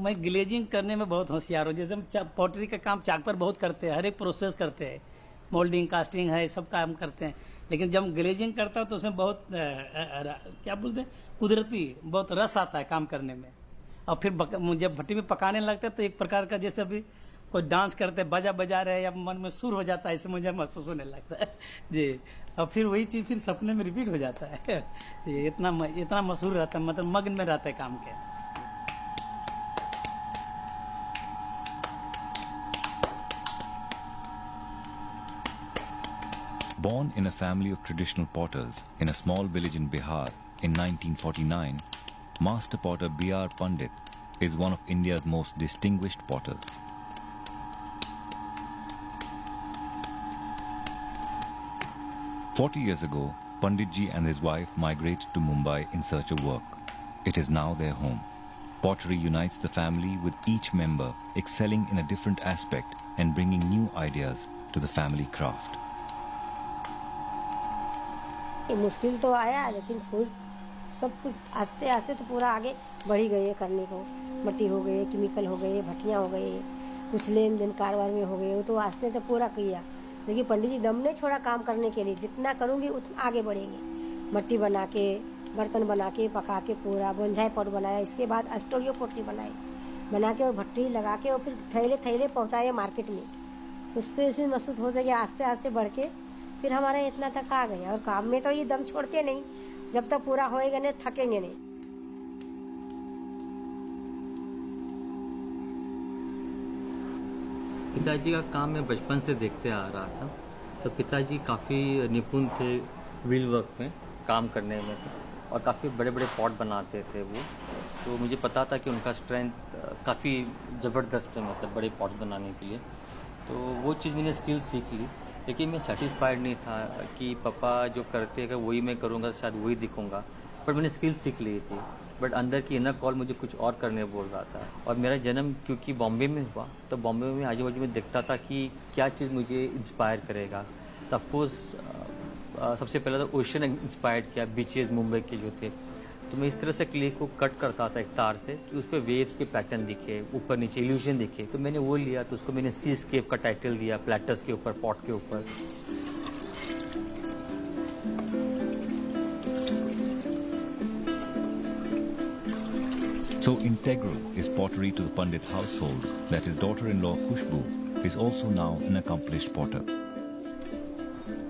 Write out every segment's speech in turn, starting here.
मैं ग्लेजिंग करने में बहुत होशियार हूँ। जैसे हम पॉटरी का काम चाक पर बहुत करते हैं, हर एक प्रोसेस करते हैं, मोल्डिंग, कास्टिंग है, सब काम करते हैं। लेकिन जब ग्लेजिंग करता हूँ तो उसमें बहुत क्या बोलते हैं, कुदरती बहुत रस आता है काम करने में। और फिर जब भट्टी में पकाने लगता है तो एक प्रकार का जैसे अभी कोई डांस करते हैं, बाजा बजा रहे हैं या मन में सुर हो जाता है, ऐसे मुझे महसूस होने लगता है जी। और फिर वही चीज़ फिर सपने में रिपीट हो जाता है ये इतना मशहूर रहता है, मतलब मग्न में रहता है काम के। Born in a family of traditional potters in a small village in Bihar in 1949, Master Potter B.R. Pandit is one of India's most distinguished potters. "40 years ago, Panditji and his wife migrated to Mumbai in search of work. It is now their home. Pottery unites the family, with each member excelling in a different aspect and bringing new ideas to the family craft." मुश्किल तो आया, लेकिन फिर सब कुछ आस्ते आस्ते तो पूरा आगे बढ़ ही गए करने को। मट्टी हो गई, केमिकल हो गए, भट्टियाँ हो गई, कुछ लेन देन कारोबार में हो गए, वो तो आस्ते तो पूरा किया। लेकिन पंडित जी दम नहीं छोड़ा काम करने के लिए, जितना करूँगी उतना आगे बढ़ेंगे। मट्टी बना के, बर्तन बना के, पका के, पूरा बोंझाई पॉट बनाया। इसके बाद अस्टोरियो पोटरी बनाई, बना के और भट्टी लगा के और फिर थैले थैले पहुँचाए मार्केट में। उससे इसमें महसूस हो जाएगा, आस्ते आस्ते बढ़ के फिर हमारा इतना तक आ गया। और काम में तो ये दम छोड़ते नहीं, जब तक पूरा होएगा नहीं, थकेंगे नहीं। पिताजी का काम मैं बचपन से देखते आ रहा था। तो पिताजी काफ़ी निपुण थे व्हील वर्क में, काम करने में, और काफ़ी बड़े बड़े पॉट बनाते थे वो। तो मुझे पता था कि उनका स्ट्रेंथ काफ़ी ज़बरदस्त है, मतलब बड़े पॉट बनाने के लिए। तो वो चीज़ मैंने स्किल सीख ली। लेकिन मैं सेटिस्फाइड नहीं था कि पापा जो करते हैं वही मैं करूँगा, शायद वही दिखूँगा। पर मैंने स्किल सीख ली थी, बट अंदर की इनर कॉल मुझे कुछ और करने बोल रहा था। और मेरा जन्म क्योंकि बॉम्बे में हुआ, तो बॉम्बे में आजू बाजू में देखता था कि क्या चीज़ मुझे इंस्पायर करेगा। तो ऑफकोर्स सबसे पहले तो ओशन इंस्पायर्ड किया, बीचेज मुंबई के जो थे। तो मैं इस तरह से क्ले को कट करता था एक तार से कि उस पर वेव्स के पैटर्न दिखे, ऊपर नीचे इल्यूजन दिखे। तो मैंने वो लिया, तो उसको मैंने सी स्केप का टाइटल दिया, प्लेटर्स के ऊपर, पॉट के ऊपर। So integral is pottery to the Pandit household that his daughter-in-law Khushbu is also now an accomplished potter.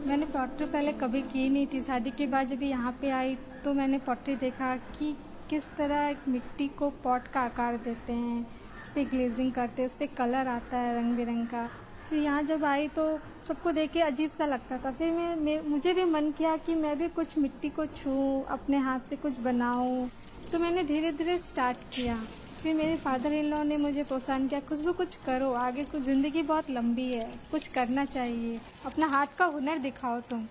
मैंने पॉटरी पहले कभी की नहीं थी। शादी के बाद जब यहाँ पे आई तो मैंने पॉटरी देखा कि किस तरह एक मिट्टी को पॉट का आकार देते हैं, उस पर ग्लेजिंग करते हैं, उस पर कलर आता है रंग बिरंग का। फिर यहाँ जब आई तो सबको देख के अजीब सा लगता था। फिर मुझे भी मन किया कि मैं भी कुछ मिट्टी को छूऊं, अपने हाथ से कुछ बनाऊं। तो मैंने धीरे धीरे स्टार्ट किया। फिर मेरे फादर इन लॉ ने मुझे प्रोत्साहन किया, खुशबू कुछ करो, आगे कुछ ज़िंदगी बहुत लंबी है, कुछ करना चाहिए, अपना हाथ का हुनर दिखाओ तुम।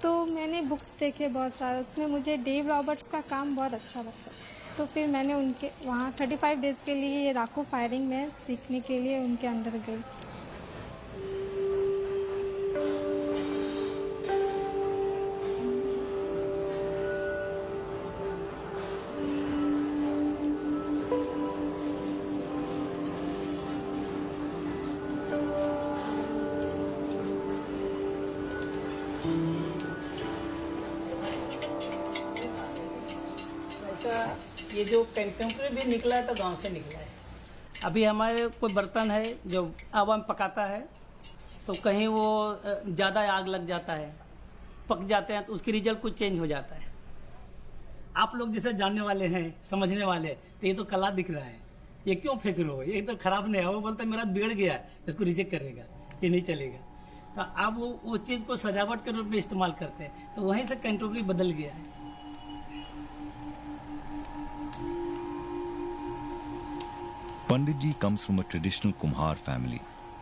तो मैंने बुक्स देखे बहुत सारे, उसमें मुझे डेव रॉबर्ट्स का काम बहुत अच्छा लगता। तो फिर मैंने उनके वहाँ 35 डेज़ के लिए राकू फायरिंग में सीखने के लिए उनके अंदर गई। ये जो कंटेम्प्रेरी भी निकला है तो गांव से निकला है। अभी हमारे कोई बर्तन है जो हवा में पकाता है तो कहीं वो ज़्यादा आग लग जाता है, पक जाते हैं तो उसकी रिजल्ट कुछ चेंज हो जाता है। आप लोग जैसे जानने वाले हैं, समझने वाले, तो ये तो कला दिख रहा है, ये क्यों फेंक रहे हो, ये तो खराब नहीं है। वो बोलता है मेरा बिगड़ गया, इसको रिजेक्ट करेगा, ये नहीं चलेगा। तो आप वो चीज़ को सजावट के रूप में इस्तेमाल करते हैं, तो वहीं से कंटेम्प्रेरी बदल गया है। Panditji comes from a traditional Kumhar family,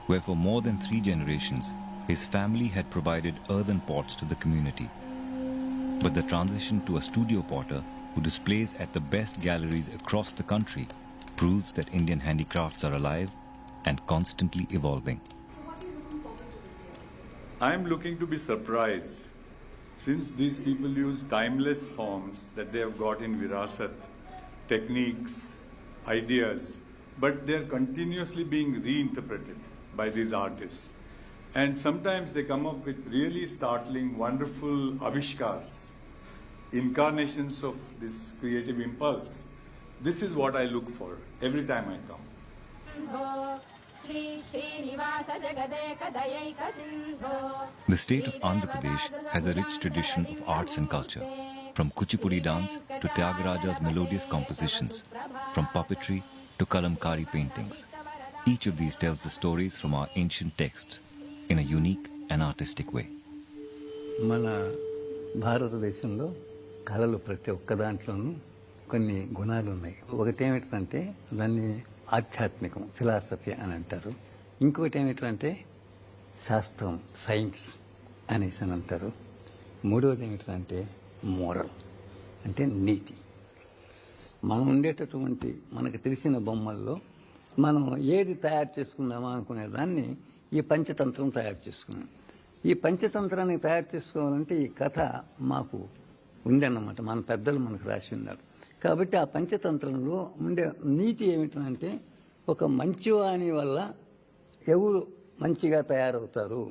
where for more than 3 generations, his family had provided earthen pots to the community. But the transition to a studio potter who displays at the best galleries across the country proves that Indian handicrafts are alive and constantly evolving. I am looking to be surprised, since these people use timeless forms that they have got in Virasat, techniques, ideas, but they're continuously being reinterpreted by these artists. And sometimes they come up with really startling, wonderful avishkars, incarnations of this creative impulse. This is what I look for every time I come. The state of Andhra Pradesh has a rich tradition of arts and culture, from Kuchipudi dance to Tyagaraja's melodious compositions, from puppetry to Kalamkari paintings. Each of these tells the stories from our ancient texts in a unique and artistic way. మన భారతదేశంలో కళలు ప్రతి ఒక్క దాంట్లోనూ కొన్ని గుణాలు ఉన్నాయి. ఒకటి ఏమిటంటే దాన్ని ఆధ్యాత్మికం, ఫిలాసఫీ అని అంటారు. ఇంకొకటి ఏమిటంటే శాస్త్రం, సైన్స్ అనేసి అని అంటారు. మూడవది ఏమిటంటే మోరల్, అంటే నీతి. మనం ఉండేటటువంటి మనకు తెలిసిన బొమ్మల్లో మనం ఏది తయారు చేసుకుందామా అనుకునే దాన్ని ఈ పంచతంత్రం తయారు చేసుకున్నాం. ఈ పంచతంత్రాన్ని తయారు చేసుకోవాలంటే ఈ కథ మాకు ఉందన్నమాట, మన పెద్దలు మనకు రాసి ఉన్నారు. కాబట్టి ఆ పంచతంత్రంలో ఉండే నీతి ఏమిటంటే ఒక మంచివాని వల్ల ఎవరు మంచిగా తయారవుతారు,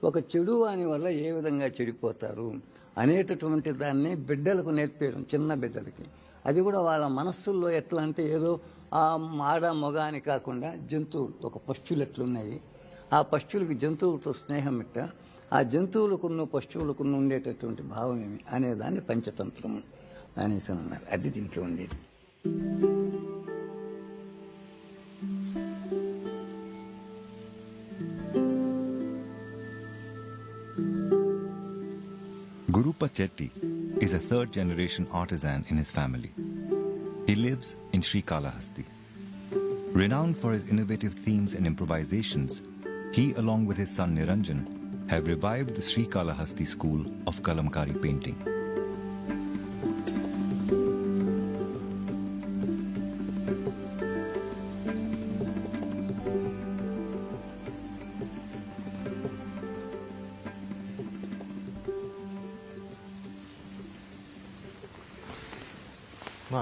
ఒక చెడువాని వల్ల ఏ విధంగా చెడిపోతారు అనేటటువంటి దాన్ని బిడ్డలకు నేర్పేయడం, చిన్న బిడ్డలకి. అది కూడా వాళ్ళ మనస్సుల్లో ఎట్లా అంటే ఏదో ఆ ఆడ మగ అని కాకుండా జంతువులు, ఒక పక్షులు ఎట్లున్నాయి, ఆ పక్షులకి జంతువులతో స్నేహం ఇట్ట, ఆ జంతువులకున్న పశువులకున్న ఉండేటటువంటి భావం ఏమి అనేదాన్ని పంచతంత్రం అనేసి అన్నారు. అది దీంట్లో ఉండేది. Gurupa Chetty is a third-generation artisan in his family. He lives in Srikalahasti. Renowned for his innovative themes and improvisations, he, along with his son Niranjan, have revived the Srikalahasti school of Kalamkari painting.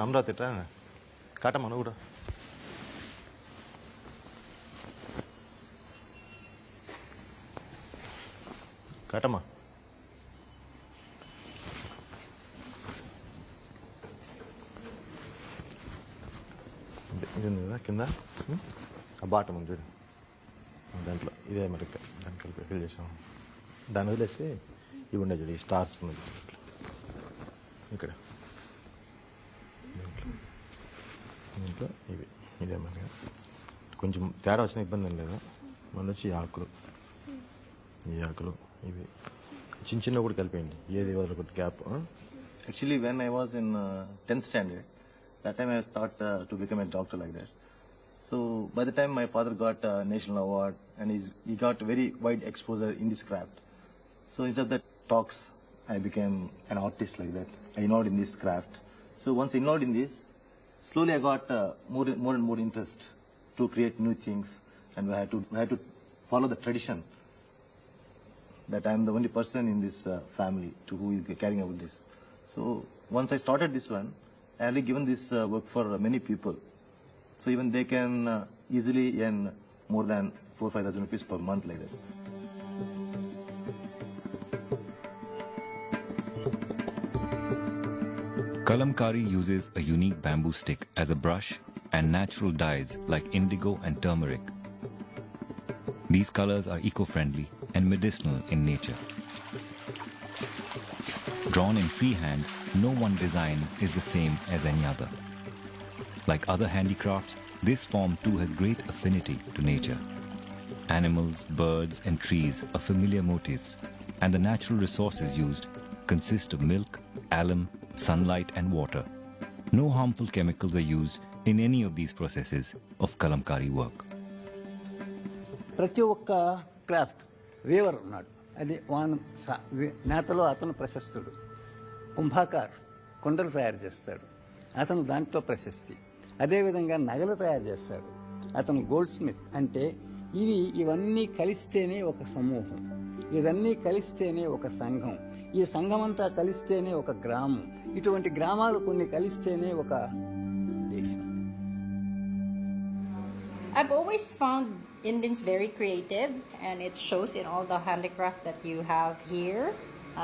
Amaravati ఎట్రా కాటమ్మా నువ్వు కూడా కాటమ్మా. ఇది ఉంది కదా కింద, ఆ bottom ఉంది చూడు, దాంట్లో ఇదే మరి దాన్ని కలిపి ఫిల్ చేసాము. దాన్ని వదిలేసి ఇవి ఉండే చూడు, ఈ స్టార్స్ ఉన్నది ఇక్కడ దీంట్లో ఇవి ఇదే మరి కొంచెం తేడా వచ్చిన ఇబ్బంది ఏం లేదు. మళ్ళీ వచ్చి ఈ ఆకులు ఇవి చిన్న చిన్న కూడా కలిపేయండి, ఏది వదలకూడదు gap. Actually when I was in 10th standard, that time I thought to become a doctor like that. So by the time my father got a national award and he got very wide exposure in this craft. So instead of the talks, I became an artist like that. I involved in this craft. So once involved in this, slowly I got more and more interest to create new things, and I had to follow the tradition that I am the only person in this family to who is carrying out this. So once I started this one, I had given this work for many people. So even they can easily earn more than 4,000-5,000 rupees per month like this. Kalamkari uses a unique bamboo stick as a brush and natural dyes like indigo and turmeric. These colors are eco-friendly and medicinal in nature. Drawn in freehand, no one design is the same as any other. Like other handicrafts, this form too has great affinity to nature. Animals, birds and trees are familiar motifs, and the natural resources used consist of milk, alum, sunlight and water. No harmful chemicals are used in any of these processes of Kalamkari work. ప్రతి ఒక్క craft Weaver ఉన్నాడు, అది van నేతలో అతను ప్రశస్తుడు. కుంభాకార్ కుండలు తయారు చేస్తాడు, అతను దాంట్లో ప్రశస్తి. అదేవిధంగా నగలు తయారు చేస్తాడు, అతను గోల్డ్ స్మిత్. అంటే ఇవన్నీ కలిస్తేనే ఒక సమూహం, ఇవన్నీ కలిస్తేనే ఒక సంఘం, ఈ సంఘమంతా కలిస్తేనే ఒక గ్రామం, ఇటువంటి గ్రామాలు కొన్ని కలిస్తేనే ఒక దేశం. I've always found Indians very creative, and it shows in all the handicraft that you have here.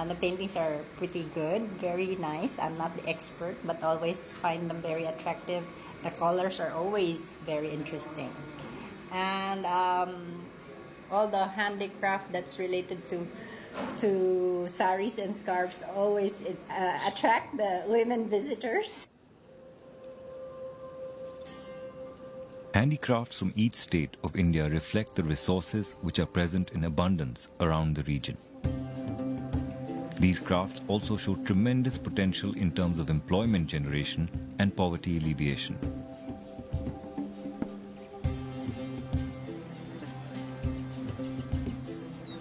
The paintings are pretty good, very nice. I'm not the expert, but always find them very attractive. The colors are always very interesting. And all the handicraft that's related to saris and scarves always attract the women visitors. Handicrafts from each state of India reflect the resources which are present in abundance around the region. These crafts also show tremendous potential in terms of employment generation and poverty alleviation.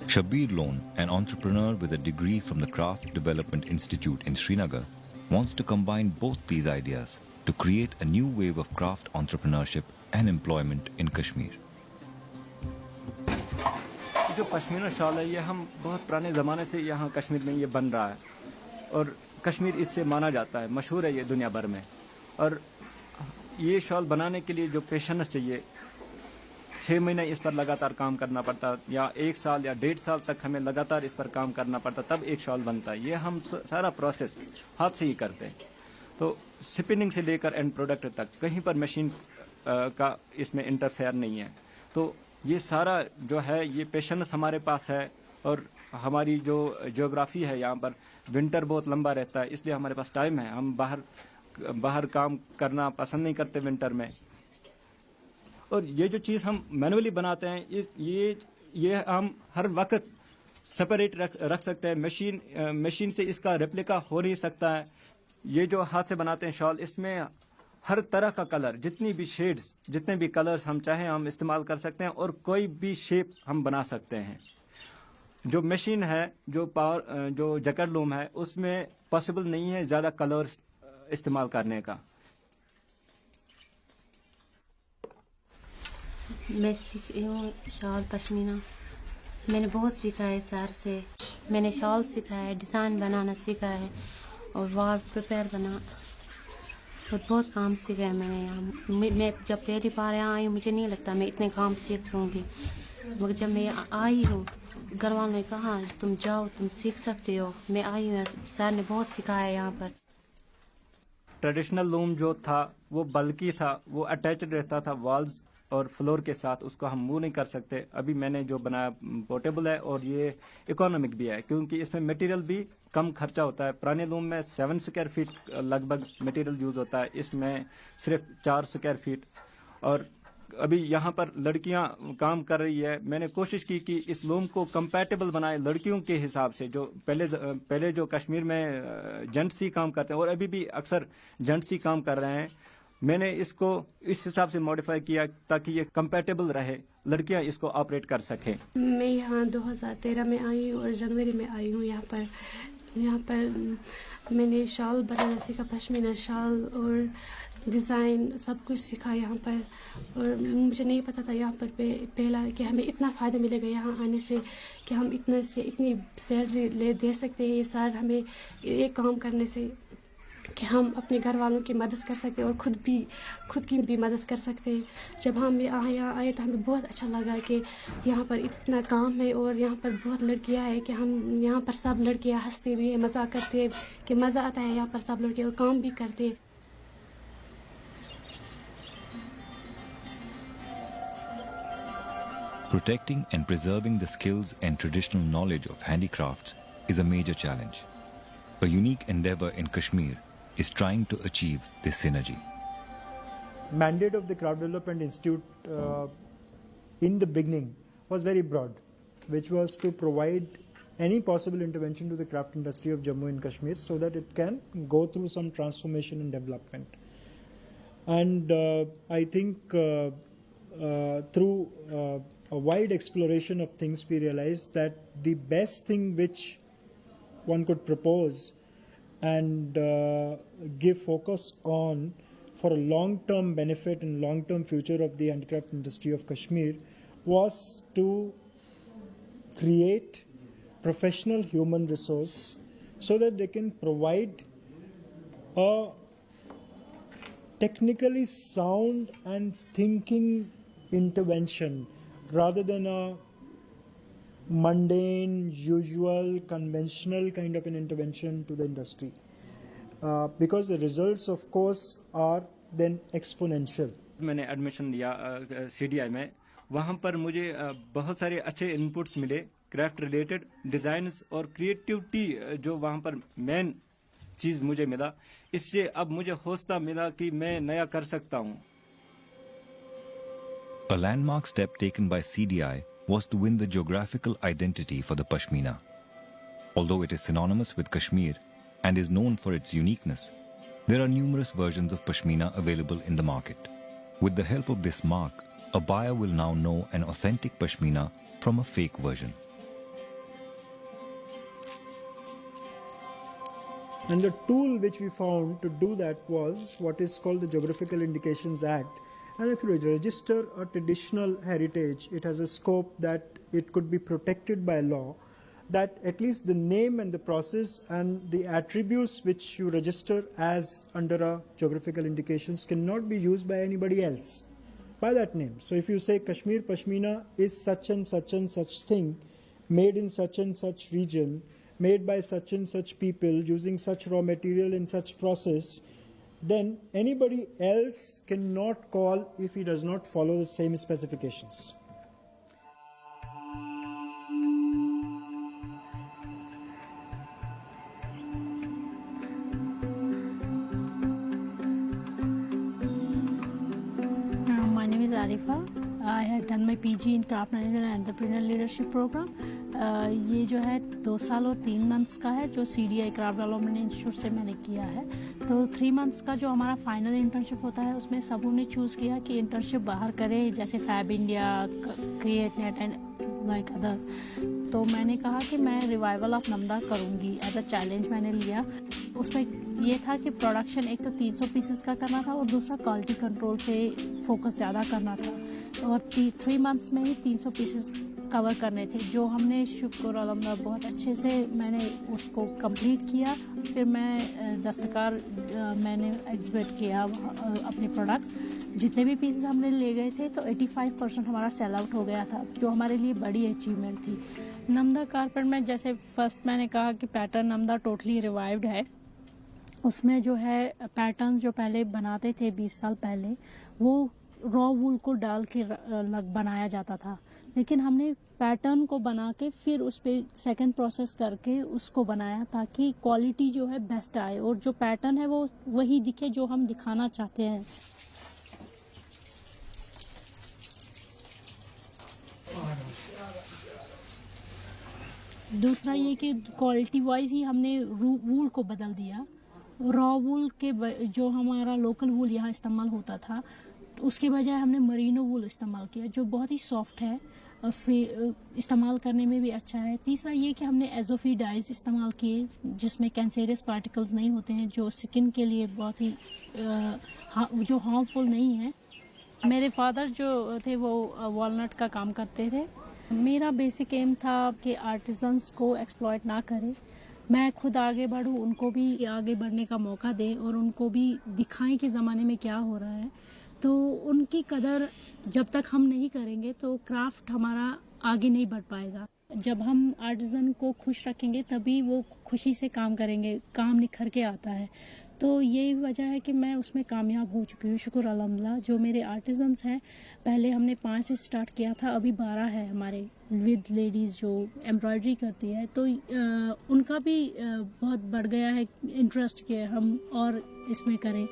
Shabbir Lone, an entrepreneur with a degree from the Craft Development Institute in Srinagar, wants to combine both these ideas to create a new wave of craft entrepreneurship and employment in Kashmir. जो pashmina shawl है ये हम बहुत पुराने ज़माने से यहाँ कश्मीर में ये बन रहा है और कश्मीर इससे माना जाता है, मशहूर है ये दुनिया भर में। और ये शॉल बनाने के लिए जो पेशेंस चाहिए, 6 महीने इस पर लगातार काम करना पड़ता, या 1 साल या 1.5 साल तक हमें लगातार इस पर काम करना पड़ता, तब एक शॉल बनता है। ये हम सारा प्रोसेस हाथ से ही करते हैं। तो स्पिनिंग से लेकर एंड प्रोडक्ट तक कहीं पर मशीन का इसमें इंटरफेयर नहीं है। तो ये सारा जो है ये पेशेंस हमारे पास है, और हमारी जो ज्योग्राफी है यहाँ पर विंटर बहुत लंबा रहता है, इसलिए हमारे पास टाइम है। हम बाहर काम करना पसंद नहीं करते विंटर में। और ये जो चीज़ हम मैनुअली बनाते हैं ये हम हर वक्त सेपरेट रख सकते हैं। मशीन से इसका रेप्लिका हो नहीं सकता है। ये जो हाथ से बनाते हैं शॉल, इसमें हर तरह का कलर, जितनी भी शेड्स, जितने भी कलर्स हम चाहें हम इस्तेमाल कर सकते हैं, और कोई भी शेप हम बना सकते हैं। जो मशीन है, जो जैकेट लूम है, उसमें पॉसिबल नहीं है ज़्यादा कलर्स इस्तेमाल करने का। मैं सीख रही हूँ शॉल पश्मीना। मैंने बहुत सीखा है सर से। मैंने शॉल सीखा है, डिज़ाइन बनाना सीखा है, और वॉल प्रिपेयर बना, और बहुत काम सीखा है मैंने यहाँ। मैं जब पहली बार यहाँ आई हूँ मुझे नहीं लगता मैं इतने काम सीख लूँगी, मगर जब मैं आई हूँ घर वालों ने कहा तुम जाओ, तुम सीख सकते हो। मैं आई हूँ, सर ने बहुत सिखाया यहाँ पर। ट्रेडिशनल लूम जो था वो बल्कि था, वो अटैच्ड रहता था वॉल्स और फ्लोर के साथ, उसको हम मूव नहीं कर सकते। अभी मैंने जो बनाया पोर्टेबल है, और ये इकोनॉमिक भी है क्योंकि इसमें मटेरियल भी कम खर्चा होता है। पुराने लूम में 7 स्क्वायर फीट लगभग मटेरियल यूज़ होता है, इसमें सिर्फ 4 स्क्वायर फीट। और अभी यहाँ पर लड़कियाँ काम कर रही है। मैंने कोशिश की कि इस लूम को कंपैटिबल बनाए लड़कियों के हिसाब से। जो पहले जो कश्मीर में जेंट्स ही काम करते हैं, और अभी भी अक्सर जेंट्स ही काम कर रहे हैं, मैंने इसको इस हिसाब से मॉडिफाई किया ताकि ये कंपैटिबल रहे, लड़कियां इसको ऑपरेट कर सकें। मैं यहाँ 2013 में आई हूँ और जनवरी में आई हूँ यहाँ पर मैंने शॉल बनाना सीखा, पश्मीना शॉल, और डिज़ाइन सब कुछ सीखा यहाँ पर। और मुझे नहीं पता था यहाँ पर पहला कि हमें इतना फ़ायदा मिलेगा यहाँ आने से, कि हम इतनी सैलरी दे सकते हैं ये सर हमें एक काम करने से, कि हम अपने घर वालों की मदद कर सकते हैं और खुद की भी मदद कर सकते हैं। जब हम यहाँ आए तो हमें बहुत अच्छा लगा कि यहाँ पर इतना काम है, और यहाँ पर बहुत लड़कियाँ हैं कि हम यहाँ पर सब लड़कियाँ हंसते भी हैं, मज़ाक करते हैं, कि मज़ा आता है यहाँ पर सब लड़कियाँ और काम भी करते हैं। Protecting and preserving the skills and traditional knowledge of handicrafts is a major challenge. A unique endeavor in Kashmir is trying to achieve this synergy. Mandate of the Craft Development Institute in the beginning was very broad, which was to provide any possible intervention to the craft industry of Jammu and Kashmir so that it can go through some transformation and development. And I think through a wide exploration of things, we realized that the best thing which one could propose and give focus on for a long-term benefit and long-term future of the handicraft industry of Kashmir was to create professional human resource so that they can provide a technically sound and thinking intervention rather than a mundane, usual, conventional kind of an intervention to the industry. Because the results, of course, are then exponential. मैंने admission लिया CDI में, वहाँ पर मुझे बहुत सारे अच्छे inputs मिले क्राफ्ट रिलेटेड, डिज़ाइंस और क्रिएटिविटी जो वहाँ पर मेन चीज़ मुझे मिला। इससे अब मुझे हौसला मिला कि मैं नया कर सकता हूँ। A landmark step taken by CDI was to win the geographical identity for the Pashmina. Although it is synonymous with Kashmir and is known for its uniqueness, there are numerous versions of Pashmina available in the market. With the help of this mark, a buyer will now know an authentic Pashmina from a fake version. And the tool which we found to do that was what is called the Geographical Indications Act. And if you register a traditional heritage, it has a scope that it could be protected by law, that at least the name and the process and the attributes which you register as under a geographical indications cannot be used by anybody else by that name. So if you say Kashmir Pashmina is such and such and such thing, made in such and such region, made by such and such people, using such raw material in such process, then anybody else cannot call if he does not follow the same specifications. My name is Arifa. I had done my PG in Craft Management and Entrepreneurial Leadership Program. ये जो है 2 साल और 3 months का है जो CDI craft development institute से मैंने किया है। तो 3 मंथ्स का जो हमारा फाइनल इंटर्नशिप होता है उसमें सबों ने चूज़ किया कि इंटर्नशिप बाहर करें, जैसे Fab India, create net and like others. तो मैंने कहा कि मैं रिवाइवल ऑफ नमदा करूँगी, एज अ चैलेंज मैंने लिया। उसमें ये था कि प्रोडक्शन एक तो 300 पीसेस का करना था और दूसरा क्वालिटी कंट्रोल पे फोकस ज़्यादा करना था और 3 मंथ्स में ही 300 पीसेस कवर करने थे, जो हमने शुक्र अल्हम्दुलिल्लाह बहुत अच्छे से मैंने उसको कंप्लीट किया। फिर मैं दस्तकार मैंने एग्जिबिट किया अपने प्रोडक्ट्स। जितने भी पीसेस हमने ले गए थे तो 85% हमारा सेल आउट हो गया था, जो हमारे लिए बड़ी अचीवमेंट थी। नमदा कारपेट में जैसे फर्स्ट मैंने कहा कि पैटर्न नमदा टोटली रिवाइव्ड है। उसमें जो है पैटर्न जो पहले बनाते थे 20 साल पहले, वो रॉ वूल को डाल के बनाया जाता था, लेकिन हमने पैटर्न को बना के फिर उस पर सेकेंड प्रोसेस करके उसको बनाया ताकि क्वालिटी जो है बेस्ट आए और जो पैटर्न है वो वही दिखे जो हम दिखाना चाहते हैं। दूसरा ये कि क्वालिटी वाइज ही हमने वूल को बदल दिया। रॉ वूल के जो हमारा लोकल वूल यहाँ इस्तेमाल होता था उसके बजाय हमने मरीनो वूल इस्तेमाल किया, जो बहुत ही सॉफ्ट है, फिर इस्तेमाल करने में भी अच्छा है। तीसरा ये कि हमने एजोफी डाइज इस्तेमाल किए जिसमें कैंसरियस पार्टिकल्स नहीं होते हैं, जो स्किन के लिए बहुत ही जो हार्मफुल नहीं है। मेरे फादर जो थे वो वॉलनट का काम करते थे। मेरा बेसिक एम था कि आर्टिजन्स को एक्सप्लॉइट ना करें, मैं खुद आगे बढ़ूं, उनको भी आगे बढ़ने का मौका दें और उनको भी दिखाएं कि ज़माने में क्या हो रहा है। तो उनकी कदर जब तक हम नहीं करेंगे तो क्राफ्ट हमारा आगे नहीं बढ़ पाएगा। जब हम आर्टिजन को खुश रखेंगे तभी वो खुशी से काम करेंगे, काम निखर के आता है। तो यही वजह है कि मैं उसमें कामयाब हो चुकी हूँ शुक्र अल्हम्दुलिल्लाह। जो मेरे आर्टिजन्स हैं, पहले हमने 5 से स्टार्ट किया था, अभी 12 है हमारे विद लेडीज़ जो एम्ब्रॉयडरी करती है। तो उनका भी बहुत बढ़ गया है इंटरेस्ट कि हम और इसमें करें।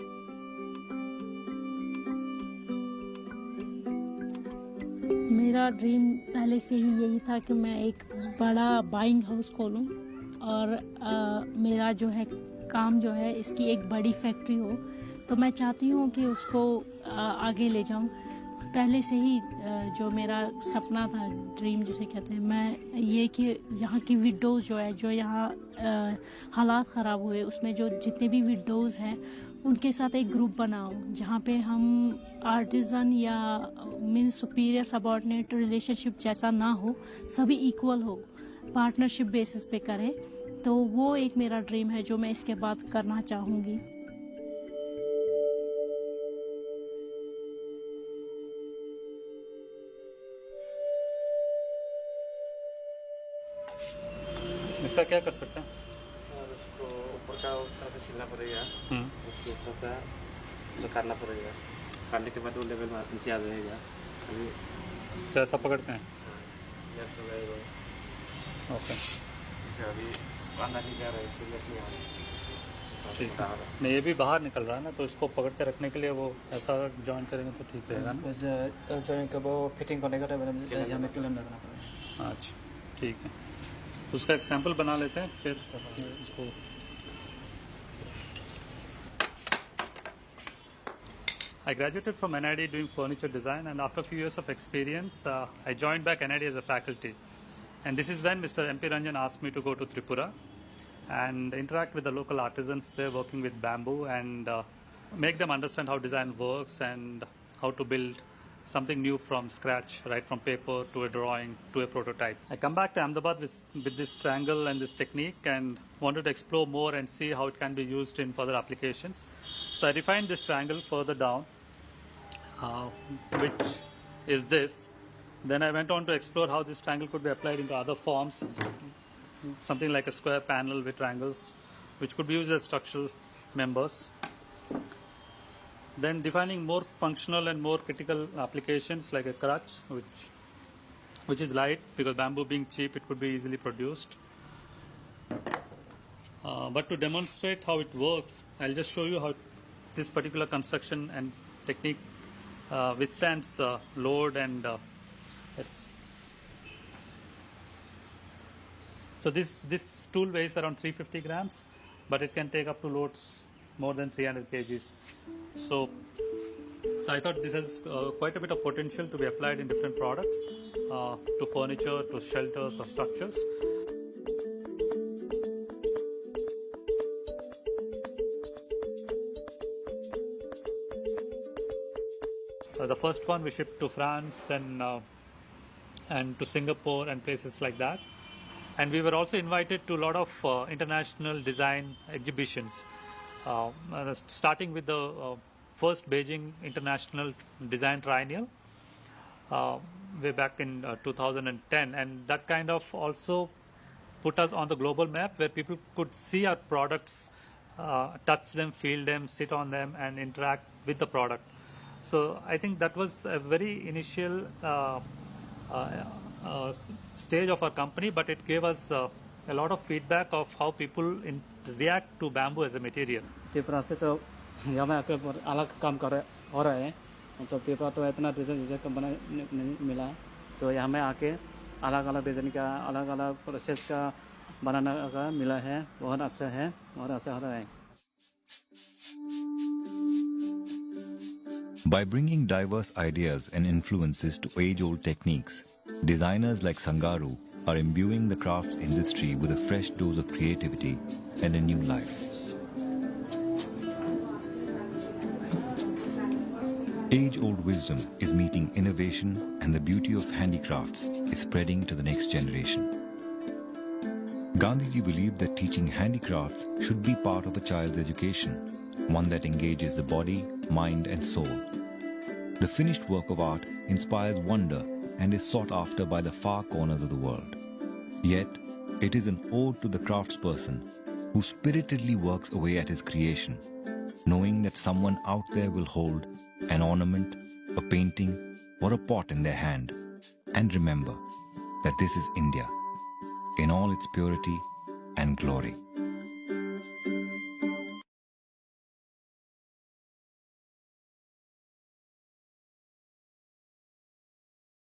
मेरा ड्रीम पहले से ही यही था कि मैं एक बड़ा बाइंग हाउस खोलूं और मेरा जो है काम जो है इसकी एक बड़ी फैक्ट्री हो। तो मैं चाहती हूँ कि उसको आगे ले जाऊँ। पहले से ही जो मेरा सपना था, ड्रीम जिसे कहते हैं, मैं ये कि यहाँ की विडोज़ जो है, जो यहाँ हालात ख़राब हुए उसमें जो जितने भी विडोज़ हैं उनके साथ एक ग्रुप बनाओ जहाँ पे हम आर्टिज़न या मीन सुपीरियर सबऑर्डिनेट रिलेशनशिप जैसा ना हो, सभी इक्वल हो, पार्टनरशिप बेसिस पे करें। तो वो एक मेरा ड्रीम है जो मैं इसके बाद करना चाहूँगी। इसका क्या कर सकते हैं? सर उसको ऊपर का तरह से छीलना पड़ेगा, उसको थोड़ा सा काटना पड़ेगा, काटने के बाद वो लेवल में नीचे आ जाएगा। अभी तो ऐसा पकड़ते हैं? यस हो जाएगा। ओके, अभी अंदर नहीं जा रहा है, इसको यस नहीं आ रहा है। ठीक है, नहीं ये भी बाहर निकल रहा है ना, तो इसको पकड़ के रखने के लिए वो ऐसा जॉइन करेंगे तो ठीक रहेगा ना। जॉइन का वो फिटिंग करने का टाइम हमें क्लेम लगाना पड़ेगा। अच्छा ठीक है, तो उसका एक सैंपल बना लेते हैं फिर इसको। I graduated from NID doing furniture design, and after a few years of experience, I joined back NID as a faculty. And this is when Mr. MP Ranjan asked me to go to Tripura and interact with the local artisans there working with bamboo and make them understand how design works and how to build something new from scratch, right from paper to a drawing to a prototype. I come back to Ahmedabad with this triangle and this technique and wanted to explore more and see how it can be used in further applications. So I refined this triangle further down, which is this. Then I went on to explore how this triangle could be applied into other forms, something like a square panel with triangles, which could be used as structural members. Then defining more functional and more critical applications like a crutch, which is light, because bamboo being cheap, it could be easily produced. But to demonstrate how it works, I'll just show you how this particular construction and technique withstands load and so this tool weighs around 350 grams, but it can take up to loads more than 300 kgs. So I thought this has quite a bit of potential to be applied in different products, to furniture, to shelters or structures. The first one we shipped to France, then and to Singapore and places like that. And we were also invited to a lot of international design exhibitions, starting with the first Beijing International Design Triennial way back in 2010, and that kind of also put us on the global map where people could see our products, touch them, feel them, sit on them and interact with the product. So I think that was a very initial stage of our company, but it gave us a lot of feedback of how people react to bamboo as a material. Tripura से तो यहाँ में आकर अलग काम हो रहा है, मतलब त्रिपुरा तो इतना डिज़ाइन का बना नहीं मिला, तो यहाँ में आके अलग अलग डिज़ाइन का अलग अलग प्रोसेस का बनाने का मिला है, बहुत अच्छा है, बहुत अच्छा हो रहा है. By bringing diverse ideas and influences to age-old techniques, designers like Sangaru are imbuing the crafts industry with a fresh dose of creativity and a new life. Age-old wisdom is meeting innovation, and the beauty of handicrafts is spreading to the next generation. Gandhiji believed that teaching handicrafts should be part of a child's education, one that engages the body, mind and soul. The finished work of art inspires wonder and is sought after by the far corners of the world. Yet, it is an ode to the craftsperson who spiritedly works away at his creation, knowing that someone out there will hold an ornament, a painting or a pot in their hand, and remember that this is India in all its purity and glory.